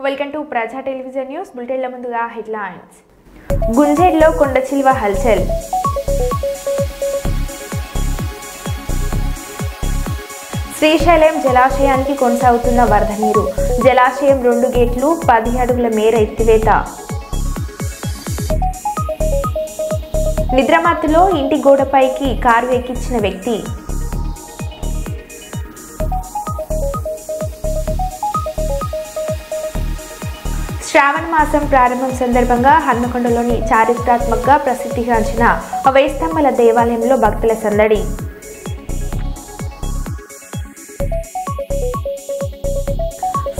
Welcome to ప్రజా television news బులెటిన్ల ముందుగా headlines. గుంజేడ్లో కొండచిల్వ హల్చల్. శ్రీశైలం జలాశయానికి కొనసాగుతున్న వరద నీరు. జలాశయం 2 గేట్లు 10 అడుగుల మేర ఎత్తివేత. నిద్రమత్తులో ఇంటి గోడపైకి కారు ఎక్కించిన వ్యక్తి. శ్రావణ మాసం ప్రారంభం సందర్భంగా హన్మకొండలోని చారిత్రాత్మకంగా ప్రసిద్ధిగాంచిన వేయిస్తంభాల దేవాలయంలో భక్తుల సందడి.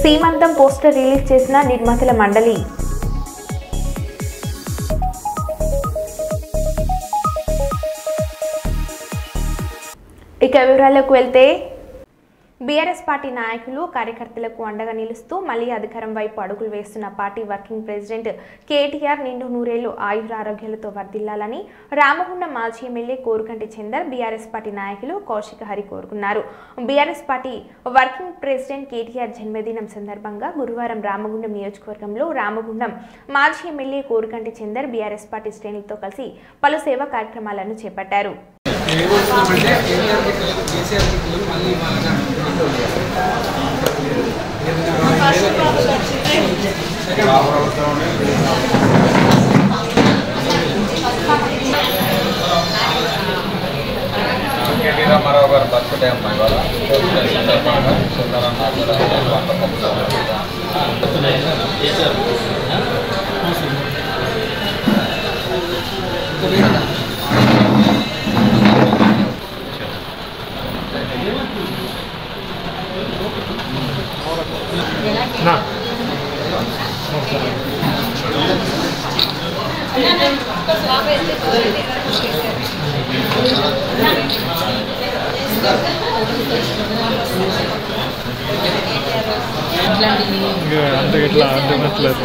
సీమంతం పోస్టర్ రిలీజ్ చేసిన నిర్మాతల మండలి. ఇక వివరాలకు వెళ్తే బీఆర్ఎస్ పార్టీ నాయకులు కార్యకర్తలకు అండగా నిలుస్తూ మళ్లీ అధికారం వైపు అడుగులు వేస్తున్న పార్టీ వర్కింగ్ ప్రెసిడెంట్ కేటీఆర్ నిండు నూరేళ్లు ఆయురారోగ్యాలతో వర్ధిల్లాలని రామగుండం మాజీ MLA Korukanti Chander BRS party నాయకులు కౌశిక హరి కోరుకున్నారు. BRS party working president KTR జన్మదినం సందర్భంగా గురువారం రామగుండం నియోజకవర్గంలో రామగుండం మాజీ MLA Korukanti Chander BRS party శ్రేణులతో కలిసి పలు సేవా కార్యక్రమాలను చేపట్టారు. మరొకరు బర్త్డే అమ్మాయి వాళ్ళ అంటే ఇట్లా అంటున్నట్లేదు.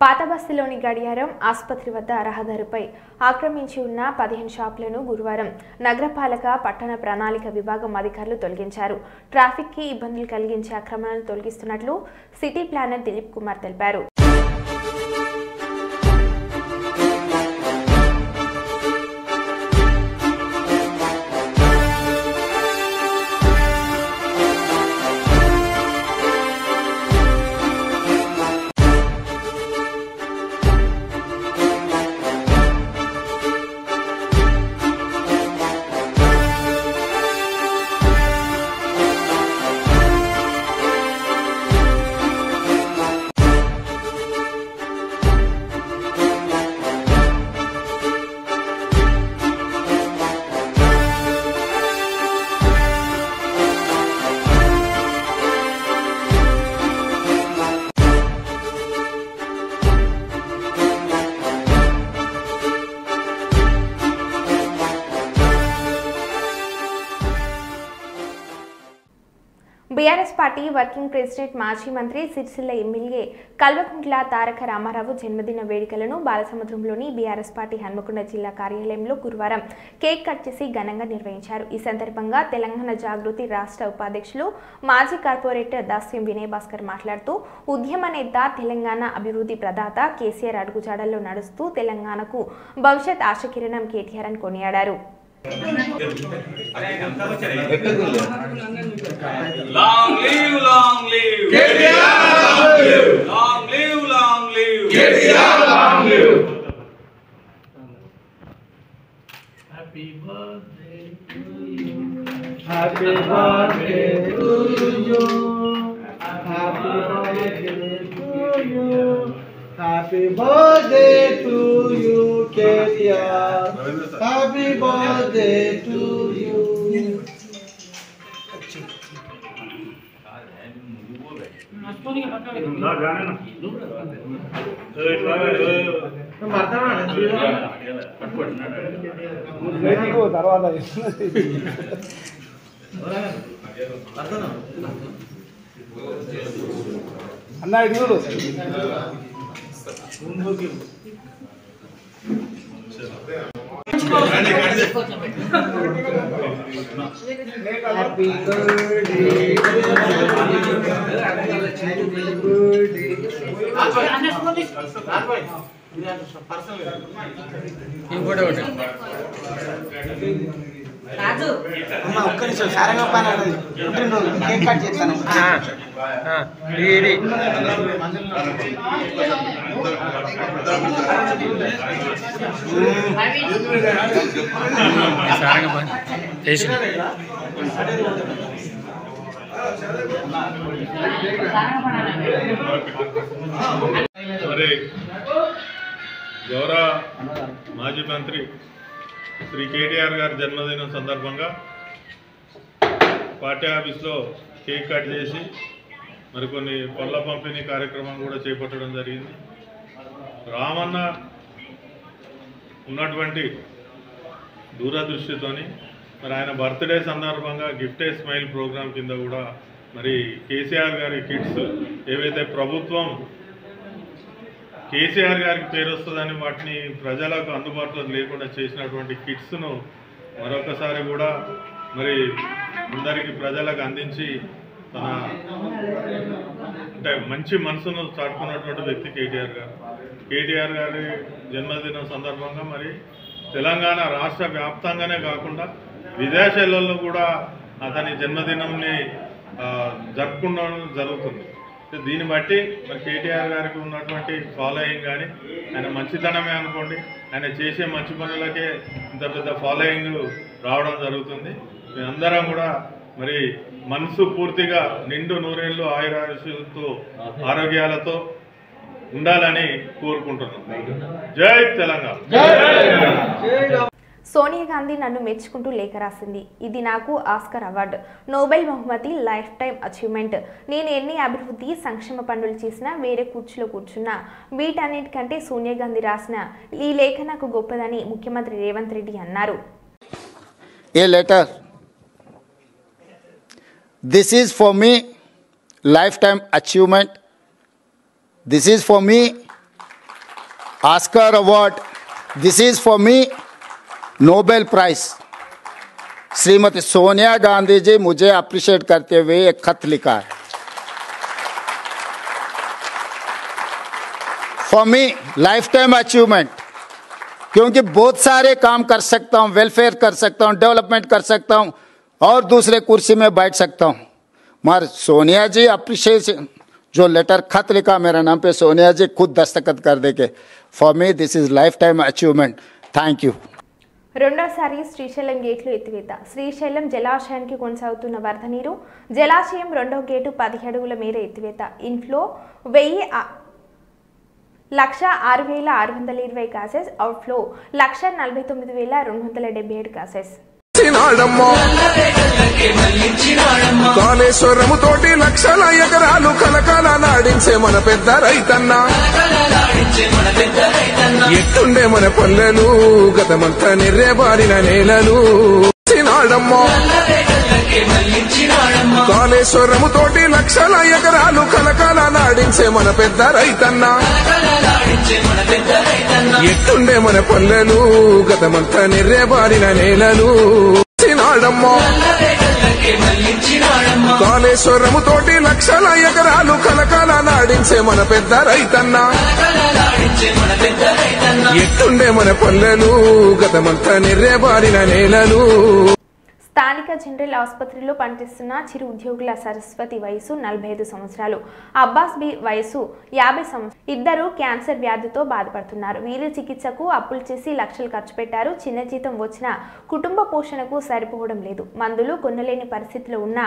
పాతబస్తీలోని గడియారం ఆసుపత్రి వద్ద రహదారిపై ఆక్రమించి ఉన్న 15 షాపులను గురువారం నగరపాలక పట్టణ ప్రణాళిక విభాగం అధికారులు తొలగించారు. ట్రాఫిక్ కి ఇబ్బందులు కలిగించే ఆక్రమణలను తొలగిస్తున్నట్లు సిటీ ప్లానర్ దిలీప్ కుమార్ తెలిపారు. బీఆర్ఎస్ పార్టీ వర్కింగ్ ప్రెసిడెంట్ మాజీ మంత్రి సిరిసిల్ల ఎమ్మెల్యే కల్వకుంట్ల తారక రామారావు జన్మదిన వేడుకలను బాలసముద్రంలోని బీఆర్ఎస్ పార్టీ హన్మకొండ జిల్లా కార్యాలయంలో గురువారం కేక్ కట్ చేసి ఘనంగా నిర్వహించారు. ఈ సందర్భంగా తెలంగాణ జాగృతి రాష్ట్ర ఉపాధ్యక్షులు మాజీ కార్పొరేటర్ దాస్యం వినయ్ భాస్కర్ మాట్లాడుతూ ఉద్యమ నేత తెలంగాణ అభివృద్ధి ప్రదాత కేసీఆర్ అడుగుజాడల్లో నడుస్తూ తెలంగాణకు భవిష్యత్ ఆశకిరణం కేటీఆర్ అని కొనియాడారు. Long live, long live. KTR, long live. Long live, long live. KTR, long live. Happy birthday to you. Happy birthday to you. Happy birthday to you. Happy birthday to you, KTR. Happy birthday to you. అన్న ఇటు చూడు Happy birthday అమ్మా ఒక్క నిమిషం సారంగా పని cake cut చేస్తాను మరి గౌరవ మాజీ మంత్రి శ్రీ కేటీఆర్ గారి జన్మదినం సందర్భంగా పార్టీ ఆఫీస్లో కేక్ కట్ చేసి మరికొన్ని పళ్ళ పంపిణీ కార్యక్రమం కూడా చేపట్టడం జరిగింది. రామన్న ఉన్నటువంటి దూరదృష్టితోని మరి ఆయన బర్త్డే సందర్భంగా గిఫ్ట్ ఏ స్మైల్ ప్రోగ్రాం కింద కూడా మరి కేసీఆర్ గారి కిట్స్ ఏవైతే ప్రభుత్వం కేసీఆర్ గారికి పేరు వస్తుందని వాటిని ప్రజలకు అందుబాటులో లేకుండా చేసినటువంటి కిట్స్ను మరొకసారి కూడా మరి అందరికీ ప్రజలకు అందించి తన అంటే మంచి మనసును చాటుకున్నటువంటి వ్యక్తి కేటీఆర్ గారి జన్మదినం సందర్భంగా మరి తెలంగాణ రాష్ట్ర వ్యాప్తంగానే కాకుండా విదేశాలలో కూడా అతని జన్మదినంని జరుపుకోవడం జరుగుతుంది. దీన్ని బట్టి మరి కేటీఆర్ గారికి ఉన్నటువంటి ఫాలోయింగ్ కానీ ఆయన మంచితనమే అనుకోండి, ఆయన చేసే మంచి పనులకే ఇంత పెద్ద ఫాలోయింగ్ రావడం జరుగుతుంది. మేమందరం కూడా మరి మనసు పూర్తిగా నిండు నూరేళ్ళు ఆయురాయుషులతో ఆరోగ్యాలతో ఉండాలని కోరుకుంటున్నాం. జై తెలంగాణ. సోనియా గాంధీ నన్ను మెచ్చుకుంటూ లేఖ రాసింది. ఇది నాకు ఆస్కర్ అవార్డు, నోబెల్ బహుమతి, లైఫ్ టైం అచీవ్మెంట్. నేను ఎన్ని అభివృద్ధి సంక్షేమ పనులు చేసినా, వేరే కూర్చులో కూర్చున్నా, వీటన్నిటికంటే సోనియా గాంధీ రాసిన ఈ లేఖ నాకు గొప్పదని ముఖ్యమంత్రి రేవంత్ రెడ్డి అన్నారు. A letter this is for me lifetime achievement, this is for me Oscar award, this is for me Nobel prize. Shrimati Sonia Gandhi ji मुझे अप्रिशिएट करते हुए एक खत लिखा है. For me lifetime achievement, क्योंकि बहुत सारे काम कर सकता हूँ, वेलफेयर कर सकता हूँ, डेवलपमेंट कर सकता हूँ और दूसरे कुर्सी में बैठ सकता हूँ. मगर सोनिया जी अप्रिशिएशन जो लेटर खत लिखा मेरा नाम पे, सोनिया जी खुद दस्तखत कर देके. For me this is life time achievement. Thank you. రెండోసారి శ్రీశైలం గేట్లు ఎత్తివేత. శ్రీశైలం జలాశయానికి కొనసాగుతున్న వరద నీరు. జలాశయం రెండో గేటు 10 అడుగుల మేర ఎత్తివేత. Inflow 1,06,620 cusecs, outflow 1,49,277 cusecs. Kaleshwaram తోటి లక్షల ఎకరాలు కలకాల నాడించే మన పెద్ద రైతన్న. ఎట్టుండే మన పల్లెలు గతమంతా నిర్రేబారిన నేలలు. కాళేశ్వరము తోటి లక్షల ఎకరాలు కలకాల నాడించే మన పెద్ద రైతన్న. ఎట్టుండే మన పల్లెలు గతమంతా నిర్రేబారిన నేలలు. కాళేశ్వరము తోటి లక్షల ఎకరాలు కలకాల నాడించే మన పెద్ద రైతన్న. ఎట్టుండే మన పల్లెలు గతమంతా నిర్రేబారిన నేలలు. స్థానిక జనరల్ ఆసుపత్రిలో పనిచేస్తున్న చిరు ఉద్యోగుల సరస్వతి వయసు 45 సంవత్సరాలు, అబ్బాస్ బి వయసు 50 సంవత్సరాలు. ఇద్దరు క్యాన్సర్ వ్యాధితో బాధపడుతున్నారు. వీరి చికిత్సకు అప్పులు చేసి లక్షలు ఖర్చు పెట్టారు. చిన్న జీతం వచ్చిన కుటుంబ పోషణకు సరిపోవడం లేదు. మందులు కొనలేని పరిస్థితిలో ఉన్న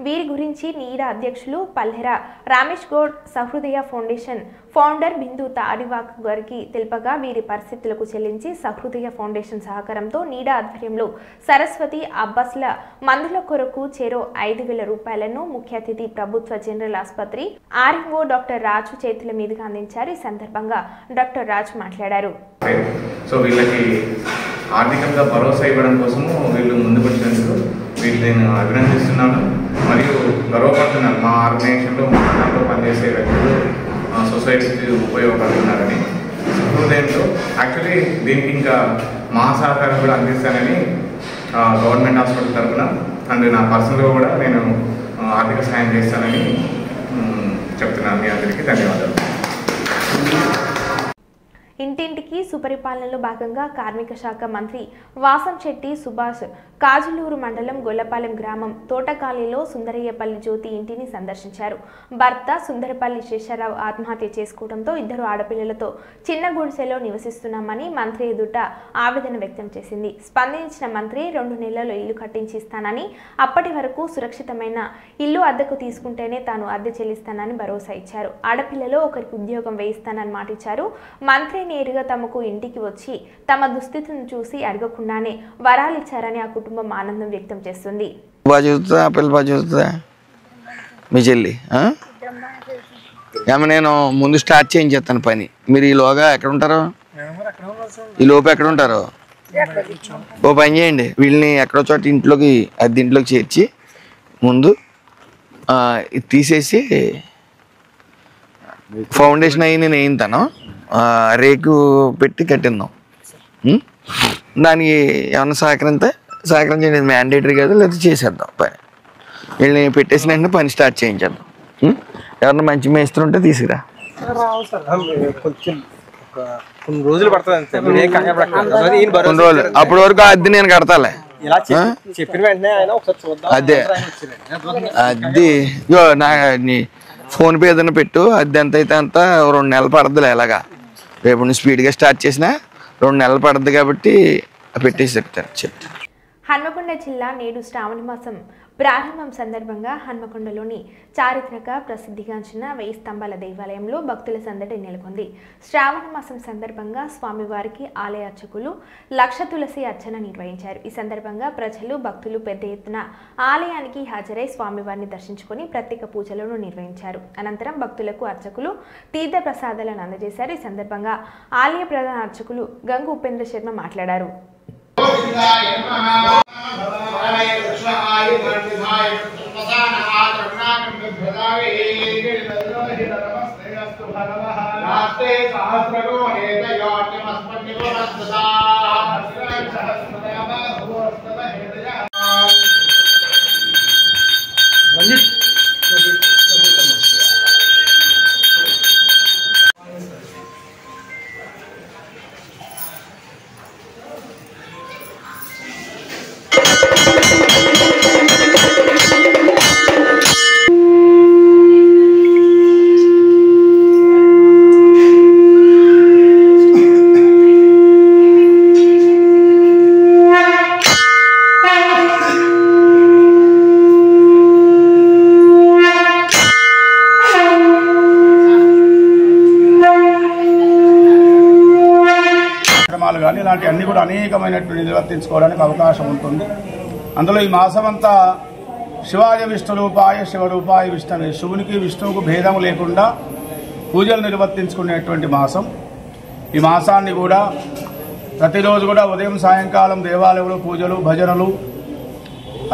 వీరి గురించి నీడా అధ్యక్షులు పల్లెర రమేష్ గౌడ్ సహృదయ ఫౌండేషన్ ఫౌండర్ బిందు తాడివాక్ గారికి తెలుపగా వీరి పరిస్థితులకు చెల్లించి సహృదయ ఫౌండేషన్ సహకారంతో నీడా ఆధ్వర్యంలో సరస్వతి అబ్బాస్ల మందుల కొరకు చెరో 5,000 రూపాయలను ముఖ్య అతిథి ప్రభుత్వ జనరల్ ఆసుపత్రి ఆర్ఎంఓ డాక్టర్ రాజు చేతుల మీదుగా అందించారు. ఈ సందర్భంగా డాక్టర్ రాజు మాట్లాడారు. సో వీళ్ళకి ఆర్థికంగా భరోసా ఇవ్వడం కోసము వీళ్ళు ముందుకు వచ్చినందుకు వీళ్ళు నేను అభినందిస్తున్నాను మరియు గర్వపడుతున్నాను. మా ఆర్గనైజేషన్లో మా దాంట్లో పనిచేసే వ్యక్తులు సొసైటీకి ఉపయోగపడుతున్నారని హృదయంతో. యాక్చువల్లీ దీనికి ఇంకా మా సహకారం కూడా అందిస్తానని గవర్నమెంట్ హాస్పిటల్ తరఫున అండ్ నా పర్సనల్గా కూడా నేను ఆర్థిక సాయం చేస్తానని చెప్తున్నాను. మీ అందరికీ ధన్యవాదాలు. ఇంటింటికి సుపరిపాలనలో భాగంగా కార్మిక శాఖ మంత్రి వాసంశెట్టి సుభాష్ కాజులూరు మండలం గొల్లపాలెం గ్రామం తోటకాలిలో సుందరయ్యపల్లి జ్యోతి ఇంటిని సందర్శించారు. భర్త సుందరపల్లి శేషారావు ఆత్మహత్య చేసుకోవడంతో ఇద్దరు ఆడపిల్లలతో చిన్న గుడిసెలో నివసిస్తున్నామని మంత్రి ఎదుట ఆవేదన వ్యక్తం చేసింది. స్పందించిన మంత్రి 2 నెలల్లో ఇల్లు కట్టించి ఇస్తానని, అప్పటి వరకు సురక్షితమైన ఇల్లు అద్దెకు తీసుకుంటేనే తాను అద్దె చెల్లిస్తానని భరోసా ఇచ్చారు. ఆడపిల్లలో ఒకరికి ఉద్యోగం వేయిస్తానని మాటిచ్చారు. మంత్రి నేరుగా తమకు ఇంటికి వచ్చి తమ దుస్థితిని చూసి అడగకుండానే వరాలిచ్చారని ఆ కుటుంబం ఆనందం వ్యక్తం చేస్తుంది. మీ చెల్లి నేను ముందు స్టార్ట్ చేయించేస్తాను పని. మీరు ఈలోగా ఎక్కడ ఉంటారు? ఈ లోపు ఎక్కడ ఉంటారు? ఓ పని చేయండి, వీళ్ళని ఎక్కడో చోట ఇంట్లోకి అద్దె ఇంట్లోకి చేర్చి ముందు ఇది తీసేసి ఫౌండేషన్ అయ్యి నేను వేయింతాను, రేకు పెట్టి కట్టిందాం. దానికి ఏమన్నా సహకరించండి, మ్యాండేటరీ కదా, లేదా చేసేద్దాం పని. వీళ్ళని పెట్టేసిన వెంటనే పని స్టార్ట్ చేయించేద్దాం. ఎవరన్నా మంచి మేస్త్రి ఉంటే తీసుకురా. కొన్ని రోజులు పడుతుంది, కొన్ని రోజులు, అప్పటి వరకు అద్దె నేను కడతాలే. అదే అద్దె నా ఫోన్పే ఏదైనా పెట్టు, అద్దె ఎంత అయితే అంత 2 నెలలు పడుద్దిలే. ఎలాగా రేపు నువ్వు స్పీడ్గా స్టార్ట్ చేసినా 2 నెలలు పడుద్ది కాబట్టి పెట్టేసి చెప్తాను. హన్మకొండ జిల్లా నేడు శ్రావణ మాసం ప్రారంభం సందర్భంగా హన్మకొండలోని చారిత్రక ప్రసిద్ధిగాంచిన 1000 స్తంభాల దేవాలయంలో భక్తుల సందడి నెలకొంది. శ్రావణ మాసం సందర్భంగా స్వామివారికి ఆలయ అర్చకులు 1,00,000 తులసి అర్చన నిర్వహించారు. ఈ సందర్భంగా ప్రజలు భక్తులు పెద్ద ఎత్తున ఆలయానికి హాజరై స్వామివారిని దర్శించుకుని ప్రత్యేక పూజలను నిర్వహించారు. అనంతరం భక్తులకు అర్చకులు తీర్థ ప్రసాదాలను అందజేశారు. ఈ సందర్భంగా ఆలయ ప్రధాన అర్చకులు గంగు ఉపేంద్ర శర్మ మాట్లాడారు. కానీ ఇలాంటి అన్ని కూడా అనేకమైనటువంటి నిర్వర్తించుకోవడానికి అవకాశం ఉంటుంది. అందులో ఈ మాసం అంతా శివాయ విష్ణురూపాయ శివరూపాయ విష్ణువే, శివునికి విష్ణువుకు భేదం లేకుండా పూజలు నిర్వర్తించుకునేటువంటి మాసం. ఈ మాసాన్ని కూడా ప్రతిరోజు కూడా ఉదయం సాయంకాలం దేవాలయంలో పూజలు భజనలు,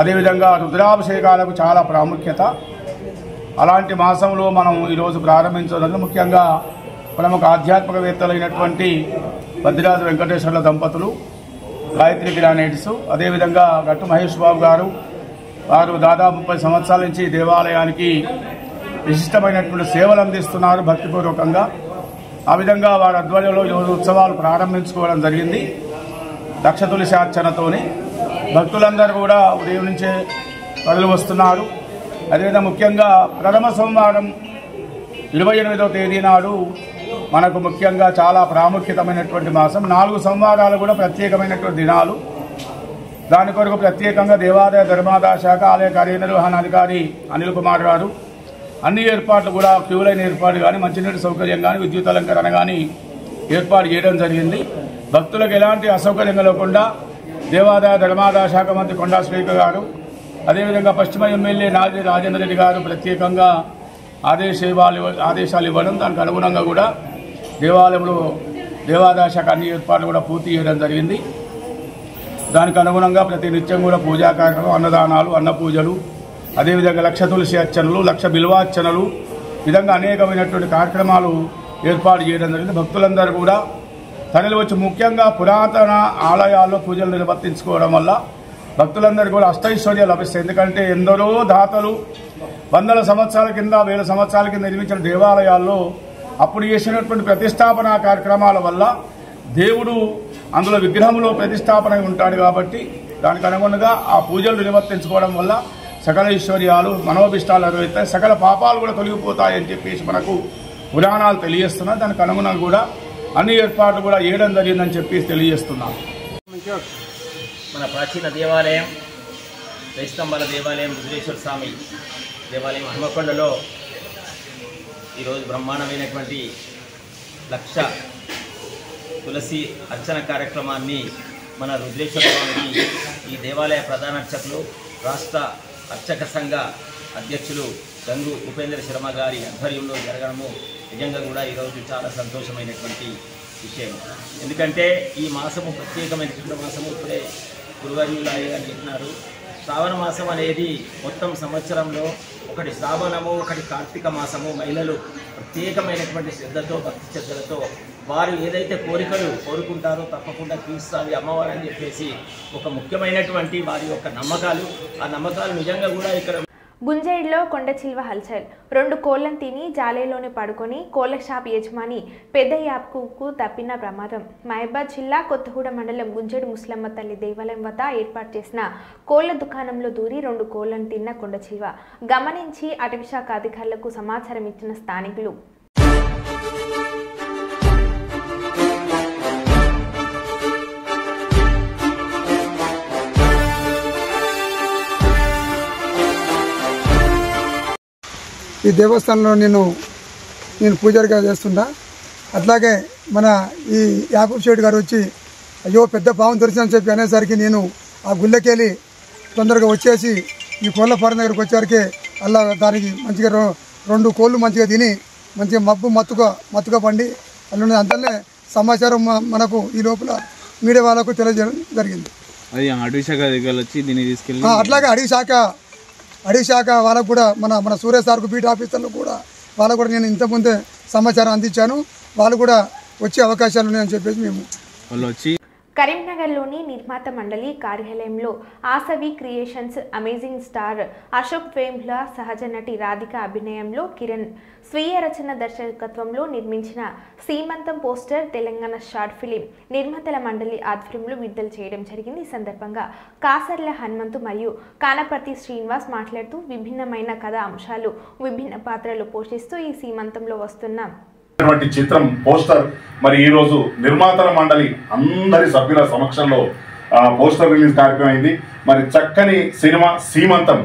అదేవిధంగా రుద్రాభిషేకాలకు చాలా ప్రాముఖ్యత. అలాంటి మాసంలో మనం ఈరోజు ప్రారంభించడం ముఖ్యంగా ప్రముఖ ఆధ్యాత్మికవేత్తలైనటువంటి భద్రాద్రి వెంకటేశ్వర్ల దంపతులు, గాయత్రి గ్రానైట్స్, అదేవిధంగా గట్టు మహేష్ బాబు గారు, వారు దాదాపు 30 సంవత్సరాల నుంచి దేవాలయానికి విశిష్టమైనటువంటి సేవలు అందిస్తున్నారు భక్తిపూర్వకంగా. ఆ విధంగా వారి ఆధ్వర్యంలో ఈరోజు ఉత్సవాలు ప్రారంభించుకోవడం జరిగింది 1,00,000 తులసి అర్చనతోని. భక్తులందరూ కూడా ఉదయం నుంచే కడలు వస్తున్నారు. అదేవిధంగా ముఖ్యంగా ప్రథమ సోమవారం 28వ తేదీ నాడు మనకు ముఖ్యంగా చాలా ప్రాముఖ్యతమైనటువంటి మాసం. 4 సోమవారాలు కూడా ప్రత్యేకమైనటువంటి దినాలు. దాని కొరకు ప్రత్యేకంగా దేవాదాయ ధర్మాదాయ శాఖ ఆలయ కార్యనిర్వహణాధికారి అనిల్ కుమార్ గారు అన్ని ఏర్పాట్లు కూడా క్యూ లైన్ ఏర్పాటు కానీ, మంచినీటి సౌకర్యం కానీ, విద్యుత్ అలంకరణ కానీ ఏర్పాటు చేయడం జరిగింది. భక్తులకు ఎలాంటి అసౌకర్యం కలగకుండా దేవాదాయ ధర్మాదాయ శాఖ మంత్రి కొండా శ్రీకర్ గారు, అదేవిధంగా పశ్చిమ ఎమ్మెల్యే నాజీ రాజేందర్ రెడ్డి గారు ప్రత్యేకంగా ఆదేశాలు ఇవ్వడం, దానికి అనుగుణంగా కూడా దేవాలయంలో దేవాదాయ శాఖ అన్ని ఏర్పాట్లు కూడా పూర్తి చేయడం జరిగింది. దానికి అనుగుణంగా ప్రతి నిత్యం కూడా పూజా కార్యక్రమం, అన్నదానాలు, అన్న పూజలు, అదేవిధంగా 1,00,000 తులసి అర్చనలు, 1,00,000 బిల్వార్చనలు, విధంగా అనేకమైనటువంటి కార్యక్రమాలు ఏర్పాటు చేయడం జరిగింది. భక్తులందరూ కూడా తరలి వచ్చి ముఖ్యంగా పురాతన ఆలయాల్లో పూజలు నిర్వర్తించుకోవడం వల్ల భక్తులందరూ కూడా అష్టైశ్వర్యాలు లభిస్తాయి. ఎందుకంటే ఎందరో దాతలు వందల సంవత్సరాల కింద, వేల సంవత్సరాల కింద నిర్మించిన దేవాలయాల్లో అప్పుడు చేసినటువంటి ప్రతిష్టాపన కార్యక్రమాల వల్ల దేవుడు అందులో విగ్రహంలో ప్రతిష్టాపన ఉంటాడు. కాబట్టి దానికి అనుగుణంగా ఆ పూజలు నిర్వర్తించుకోవడం వల్ల సకల ఐశ్వర్యాలు, మనోభిష్టాలు నెరవేరుతాయి, సకల పాపాలు కూడా తొలగిపోతాయని చెప్పేసి మనకు పురాణాలు తెలియజేస్తున్నాయి. దానికి అనుగుణంగా కూడా అన్ని ఏర్పాట్లు కూడా చేయడం జరిగిందని చెప్పేసి తెలియజేస్తున్నాను. మన ప్రాచీన దేవాలయం వేస్తంబాల దేవాలయం రుద్రేశ్వర స్వామి దేవాలయం హనుమకొండలో ఈరోజు బ్రహ్మాండమైనటువంటి 1,00,000 తులసి అర్చన కార్యక్రమాన్ని మన రుద్రేశ్వర స్వామికి ఈ దేవాలయ ప్రధాన అర్చకులు, రాష్ట్ర అర్చక సంఘ అధ్యక్షులు గంగు ఉపేంద్ర శర్మ గారి ఆధ్వర్యంలో జరగడము నిజంగా కూడా ఈరోజు చాలా సంతోషమైనటువంటి విషయం. ఎందుకంటే ఈ మాసము ప్రత్యేకమైనటువంటి మాసము. ఇప్పుడే గురువర్యులు గారు చెప్పినారు, శ్రావణ మాసం అనేది మొత్తం సంవత్సరంలో ఒకటి శ్రావణము, ఒకటి కార్తీక మాసము. మహిళలు ప్రత్యేకమైనటువంటి శ్రద్ధతో, భక్తి శ్రద్ధలతో వారు ఏదైతే కోరికలు కోరుకుంటారో తప్పకుండా తీరుస్తుంది అమ్మవారు అని చెప్పేసి ఒక ముఖ్యమైనటువంటి వారి యొక్క నమ్మకాలు. ఆ నమ్మకాలు నిజంగా కూడా ఇక్కడ గుంజేడులో కొండచిల్వ హల్చల్. 2 కోళ్లను తిని జాలేలోనే పడుకొని కోళ్ల షాప్ యజమాని పెద్ద యాప్కు తప్పిన ప్రమాదం. మహబాద్ జిల్లా కొత్తగూడ మండలం గుంజేడు ముస్లమ్మ తల్లి దేవాలయం వద్ద ఏర్పాటు చేసిన కోళ్ల దుకాణంలో దూరి 2 కోళ్లను తిన్న కొండచిల్వ గమనించి అటవీశాఖ అధికారులకు సమాచారం ఇచ్చిన స్థానికులు ఈ దేవస్థానంలో నేను పూజారిగా చేస్తున్నా. అట్లాగే మన ఈ యాకూబ్ షేట్ గారు వచ్చి అయ్యో పెద్ద పాము దొరికిందని చెప్పి అనేసరికి నేను ఆ గుళ్ళకెళ్ళి తొందరగా వచ్చేసి ఈ కోళ్ళ ఫారం దగ్గరకు వచ్చేసరికి అలా దానికి మంచిగా 2 కోళ్ళు మంచిగా తిని మంచిగా మత్తుగా పండి అలా అంతనే సమాచారం మనకు ఈ లోపల మీడియా వాళ్ళకు తెలియజేయడం జరిగింది. అది అడవి శాఖ దగ్గర వచ్చి దీన్ని తీసుకెళ్ళి అట్లాగే అడవి శాఖ వాళ్ళకు కూడా మన సూర్య సార్కు బీట్ ఆఫీసర్లు కూడా వాళ్ళకు కూడా నేను ఇంతకుముందే సమాచారం అందించాను. వాళ్ళు కూడా వచ్చే అవకాశాలు ఉన్నాయని చెప్పేసి మేము వాళ్ళు వచ్చి కరీంనగర్లోని నిర్మాత మండలి కార్యాలయంలో ఆసవి క్రియేషన్స్ అమేజింగ్ స్టార్ అశోక్ వేంబ్ల సహజ నటి రాధిక అభినయంలో కిరణ్ స్వీయ రచన దర్శకత్వంలో నిర్మించిన సీమంతం పోస్టర్ తెలంగాణ షార్ట్ ఫిలిం నిర్మాతల మండలి ఆధ్వర్యంలో విడుదల చేయడం జరిగింది. ఈ సందర్భంగా కాసర్ల హనుమంతు మరియు కానపర్తి శ్రీనివాస్ మాట్లాడుతూ విభిన్నమైన కథా అంశాలు, విభిన్న పాత్రలు పోషిస్తూ ఈ సీమంతంలో వస్తున్న చిత్రం పోస్టర్ మరి ఈ రోజు నిర్మాతల మండలి అందరి సభ్యుల సమక్షంలో పోస్టర్ రిలీజ్ కార్యక్రమం అయింది. మరి చక్కని సినిమా సీమంతం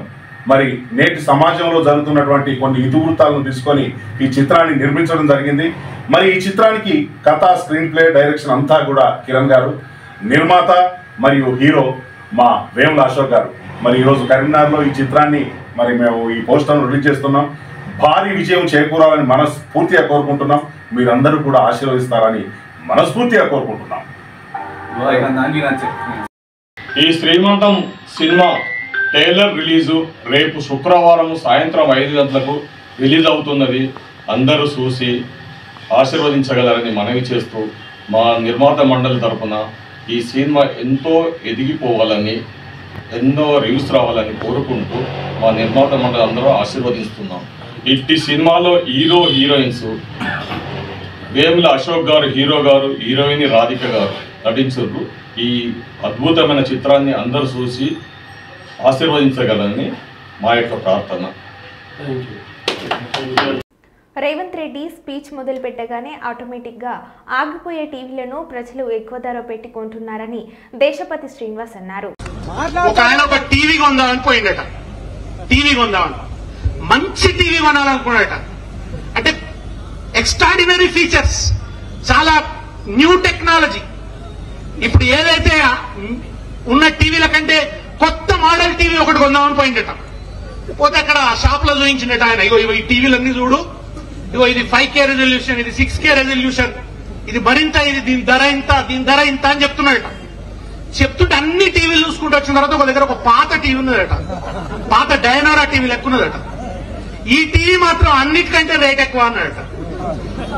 మరి నేటి సమాజంలో జరుగుతున్నటువంటి కొన్ని ఇతివృత్తాలను తీసుకొని ఈ చిత్రాన్ని నిర్మించడం జరిగింది. మరి ఈ చిత్రానికి కథ, స్క్రీన్ ప్లే, డైరెక్షన్ అంతా కూడా కిరణ్ గారు, నిర్మాత మరియు హీరో మా వేముల అశోక్ గారు. మరి ఈరోజు కరీంనగర్లో ఈ చిత్రాన్ని మరి మేము ఈ పోస్టర్ను రిలీజ్ చేస్తున్నాం. భారీ విజయం చేకూరాలని మనస్ఫూర్తిగా కోరుకుంటున్నాం. మీరందరూ కూడా ఆశీర్వదిస్తారని మనస్ఫూర్తిగా కోరుకుంటున్నాం. ఈ శ్రీమంతం సినిమా ట్రైలర్ రిలీజు రేపు శుక్రవారం సాయంత్రం 5 గంటలకు రిలీజ్ అవుతున్నది. అందరూ చూసి ఆశీర్వదించగలరని మనవి చేస్తూ మా నిర్మాత మండలి తరఫున ఈ సినిమా ఎంతో ఎదిగిపోవాలని, ఎన్నో రివ్యూస్ రావాలని కోరుకుంటూ మా నిర్మాత మండలి అందరూ ఆశీర్వదిస్తున్నాం. ఇట్టి సినిమాలో హీరోయిన్స్ వేముల అశోక్ గారు హీరో గారు, హీరోయిన్ రాధిక గారు. నటించారు. ఈ అద్భుతమైన చిత్రాన్ని అందరూ చూసి ఆశీర్వదించగలని మా యొక్క ప్రార్థన. రేవంత్ రెడ్డి స్పీచ్ మొదలు పెట్టగానే ఆటోమేటిక్గా ఆగిపోయే టీవీలను ప్రజలు ఎక్కువ ధర పెట్టి కొంటున్నారని దేశపతి శ్రీనివాస్ అన్నారు. ఒక ఆయన ఒక టీవీ కొందామని పోయిందట. టీవీ కొందామని మంచి టీవీ కొనాలనుకున్నాడట. అంటే ఎక్స్ట్రాడినరీ ఫీచర్స్, చాలా న్యూ టెక్నాలజీ. ఇప్పుడు ఏదైతే ఉన్న టీవీల కంటే కొత్త మోడల్ టీవీ ఒకటి కొందామని పోయిందట. పోతే అక్కడ షాప్ లో చూపించిందట ఆయన, ఇగో ఈ టీవీలన్నీ చూడు, ఇగో ఇది 5K రెజల్యూషన్, ఇది 6K రెజల్యూషన్, ఇది మరింత, ఇది దీని ధర ఇంత, దీని ధర ఇంత అని చెప్తున్నాడట. చెప్తుంటే అన్ని టీవీలు చూసుకుంటూ వచ్చిన తర్వాత ఒక దగ్గర ఒక పాత టీవీ ఉన్నదట, పాత డైనోరా టీవీ లెక్కున్నదట. ఈ టీవీ మాత్రం అన్నిటికంటే రేట్ ఎక్కువ అన్నాడట.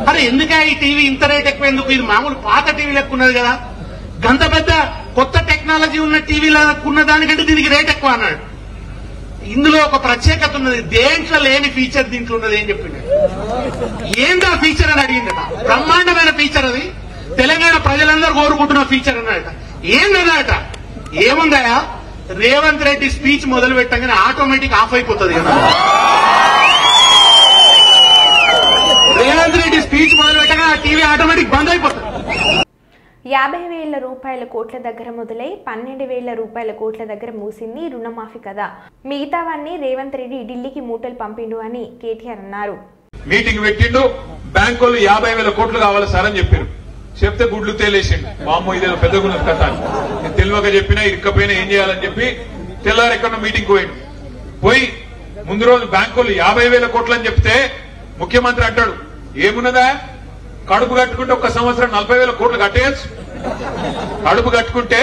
అరే ఎందుకే ఈ టీవీ ఇంత రేట్ ఎక్కువ ఎందుకు, ఇది మామూలు పాత టీవీ లెక్కున్నది కదా, గంత పెద్ద కొత్త టెక్నాలజీ ఉన్న టీవీలకు ఉన్న దానికంటే దీనికి రేట్ ఎక్కువ అన్నాడు. ఇందులో ఒక ప్రత్యేకత ఉన్నది, దేంట్లో లేని ఫీచర్ దీంట్లో ఉన్నది ఏం చెప్పిండు. ఏందా ఫీచర్ అని అడిగిందట. బ్రహ్మాండమైన ఫీచర్ అది, తెలంగాణ ప్రజలందరూ కోరుకుంటున్న ఫీచర్ అన్నాడట. ఏందన్నాడట, ఏముందా రేవంత్ రెడ్డి స్పీచ్ మొదలు పెట్టగానే ఆటోమేటిక్ ఆఫ్ అయిపోతుంది కదా. రేవంత్ రెడ్డి స్పీచ్ మొదలు పెట్టగానే ఆ టీవీ ఆటోమేటిక్ బంద్ అయిపోతుంది. 50,000 రూపాయల కోట్ల దగ్గర మొదలై 12,000 రూపాయల కోట్ల దగ్గర మూసింది రుణమాఫీ కదా. మిగతావన్నీ రేవంత్ రెడ్డి ఢిల్లీకి మూటలు పంపిండు అని కేటీఆర్ అన్నారు. మీటింగ్ పెట్టిండు, బ్యాంకులు 50,000 కోట్లు కావాలి సార్ అని చెప్పారు. చెప్తే గుడ్లు తేలేసిండు. మామూలు ఇదేదో పెద్దగున్నది కథ అని నేను తెలియక చెప్పినా, ఇరుక్కపోయినా ఏం చేయాలని చెప్పి తెల్లారు ఎక్కడో మీటింగ్ పోయిండు. పోయి ముందు రోజు బ్యాంకులు 50,000 కోట్లు అని చెప్తే ముఖ్యమంత్రి అంటాడు, ఏమున్నదా కడుపు కట్టుకుంటే ఒక్క సంవత్సరం 40,000 కోట్లు కట్టేయచ్చు, కడుపు కట్టుకుంటే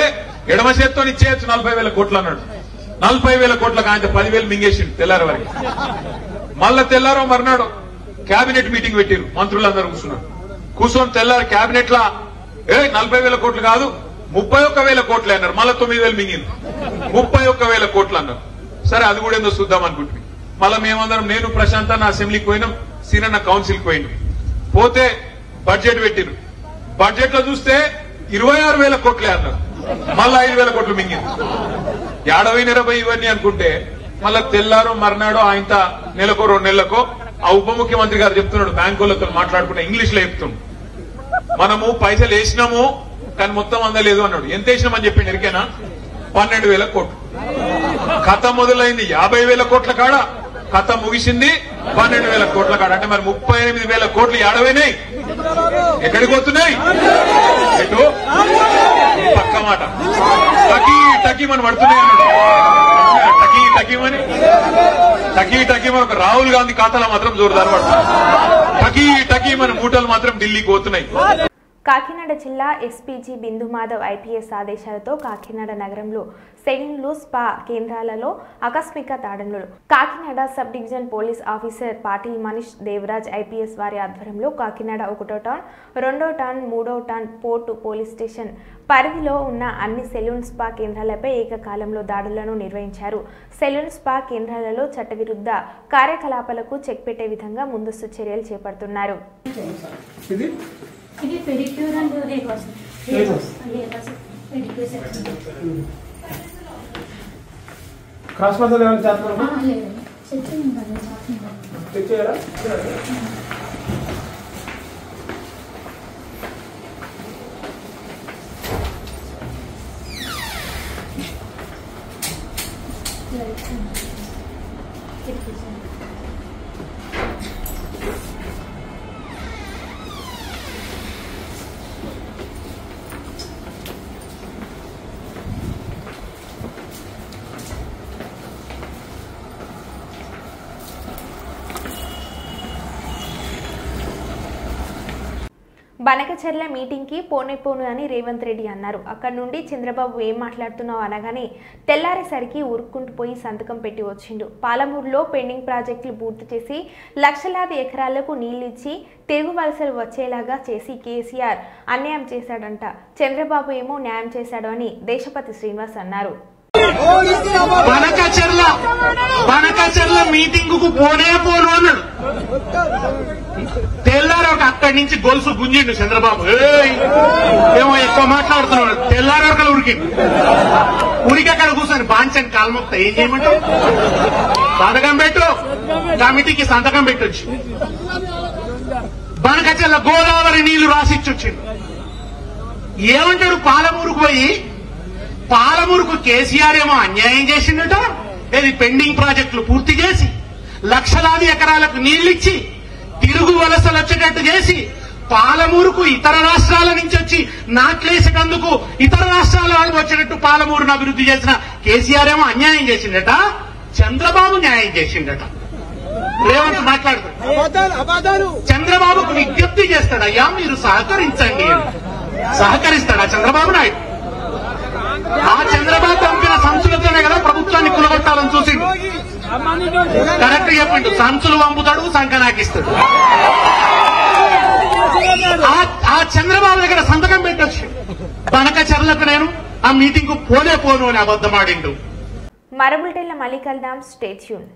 ఎడమ చేత్తో ఇచ్చేయచ్చు 40,000 కోట్లు అన్నాడు. 40,000 కోట్లకు ఆయన 10,000 మింగేసిండు తెల్లారి వరకు. మళ్ళా తెల్లారో మర్నాడు కేబినెట్ మీటింగ్ పెట్టిరు, మంత్రులందరూ కూర్చున్నారు. కూర్చొని తెల్లారు కేబినెట్ లా 40,000 కోట్లు కాదు 31,000 కోట్లు అన్నారు. మళ్ళా 9,000 మింగింది, 31,000 కోట్లు అన్నారు. సరే అది కూడా ఏందో చూద్దాం అనుకుంటుంది. మళ్ళా మేమందరం, నేను ప్రశాంత్ అన్న అసెంబ్లీకి పోయినాం, సీనన్న కౌన్సిల్కి పోయినాం. పోతే బడ్జెట్ పెట్టిరు. బడ్జెట్ లో చూస్తే 26,000 కోట్లే అన్నారు. మళ్ళా 5,000 కోట్లు మింగింది. ఏడవైనరబై ఇవన్నీ అనుకుంటే మళ్ళా తెల్లారో మర్నాడో ఆయన నెలకో 2 నెలలకో ఆ ఉప ముఖ్యమంత్రి గారు చెప్తున్నాడు, బ్యాంకులతో మాట్లాడుకుంటే ఇంగ్లీష్ లో చెప్తున్నాడు, మనము పైసలు వేసినాము కానీ మొత్తం అందలేదు అన్నాడు. ఎంత వేసినామని చెప్పిండు ఎరికేనా? 12,000 కోట్లు. కథ మొదలైంది 50,000 కోట్ల కాడ, కథ ముగిసింది 12,000 కోట్ల కాడ. అంటే మరి 38,000 కోట్లు ఏడవైనాయి, ఎక్కడికి పోతున్నాయి? ఎటు పక్క మాట టకీ టకీ మనం పడుతున్నాయి అన్నాడు. టకీ టకీమని టకీ టకీమని ఒక రాహుల్ గాంధీ ఖాతాలో మాత్రం జోరుదారు పడుతుంది. టకీ టకీమని మూటలు మాత్రం ఢిల్లీకి పోతున్నాయి. కాకినాడ జిల్లా ఎస్పీజీ బిందు మాధవ్ ఐపీఎస్ ఆదేశాలతో కాకినాడ నగరంలో సెలూన్లు, స్పా కేంద్రాలలో ఆకస్మిక దాడులు. Kakinada sub division police officer Patil Manish Devaraj IPS వారి ఆధ్వర్యంలో కాకినాడ 1వ టౌన్, 2వ టౌన్, 3వ టౌన్ పోర్టు పోలీస్ స్టేషన్ పరిధిలో ఉన్న అన్ని సెలూన్, స్పా కేంద్రాలపై ఏకకాలంలో దాడులను నిర్వహించారు. సెలూన్, స్పా కేంద్రాలలో చట్టవిరుద్ధ కార్యకలాపాలకు చెక్ పెట్టే విధంగా ముందస్తు చర్యలు చేపడుతున్నారు. ఇది pedicure and hair wash pedicure section cross massage ఏమైనా చేస్తారా? లేదు చెక్ చేయండి, చెక్ చేయరా? బనకచెర్ల మీటింగ్కి పోను అని రేవంత్ రెడ్డి అన్నారు. అక్కడి నుండి చంద్రబాబు ఏం మాట్లాడుతున్నావు అనగానే తెల్లారేసరికి ఉరుక్కుంటూ పోయి సంతకం పెట్టి వచ్చిండు. పాలమూరులో పెండింగ్ ప్రాజెక్టులు పూర్తి చేసి లక్షలాది ఎకరాలకు నీళ్లిచ్చి తిరుగు వలసలు వచ్చేలాగా చేసి కేసీఆర్ అన్యాయం చేశాడంట. చంద్రబాబు ఏమో న్యాయం చేశాడు అని దేశపతి శ్రీనివాస్ అన్నారు. బనకచెర్ల మీటింగ్ కు పోను అన్నాడు. తెల్లారు ఒక అక్కడి అక్కడి నుంచి గొలుసు గుంజిండు చంద్రబాబు. ఏమో ఎక్కువ మాట్లాడుతున్నాడు. తెల్లారొకలు ఉరికిండు. ఉరికి అక్కడ కూర్చొని బాంచని కాల్మొక్త ఏం చేయమంటావు? సంతకం పెట్టు, కమిటీకి సంతకం పెట్టొచ్చు. బనకచెల్ల గోదావరి నీళ్లు రాసిచ్చొచ్చిండు. ఏమంటాడు? పాలమూరుకు పోయి పాలమూరుకు కేసీఆర్ ఏమో అన్యాయం చేసిండట. ఏది పెండింగ్ ప్రాజెక్టులు పూర్తి చేసి లక్షలాది ఎకరాలకు నీళ్లిచ్చి తిరుగు వలసలు వచ్చేటట్టు చేసి పాలమూరుకు ఇతర రాష్ట్రాల నుంచి వచ్చి నాట్లేసేటందుకు ఇతర రాష్ట్రాల వాళ్ళు వచ్చేటట్టు పాలమూరును అభివృద్ధి చేసిన కేసీఆర్ ఏమో అన్యాయం చేసిండట. చంద్రబాబు న్యాయం చేసిండట. రేవంత్ మాట్లాడుతాడు. చంద్రబాబుకు విజ్ఞప్తి చేస్తాడు, అయ్యా మీరు సహకరించండి. సహకరిస్తాడా చంద్రబాబు నాయుడు? ఆ చంద్రబాబు పంపిన సంచులతోనే కదా ప్రభుత్వాన్ని కులగొట్టాలని చూసిండు. కరెక్ట్ చెప్పిండు. సంచులు పంపుతాడు, సంకనాకిస్తాడు. ఆ చంద్రబాబు దగ్గర సంతకం పెట్టొచ్చు. బనకచెర్లకు నేను ఆ మీటింగ్ కు పోను అని అబద్ధమాడిండు. మరో బులెటిన్లో మళ్ళీ కలుద్దాం. Stay tune.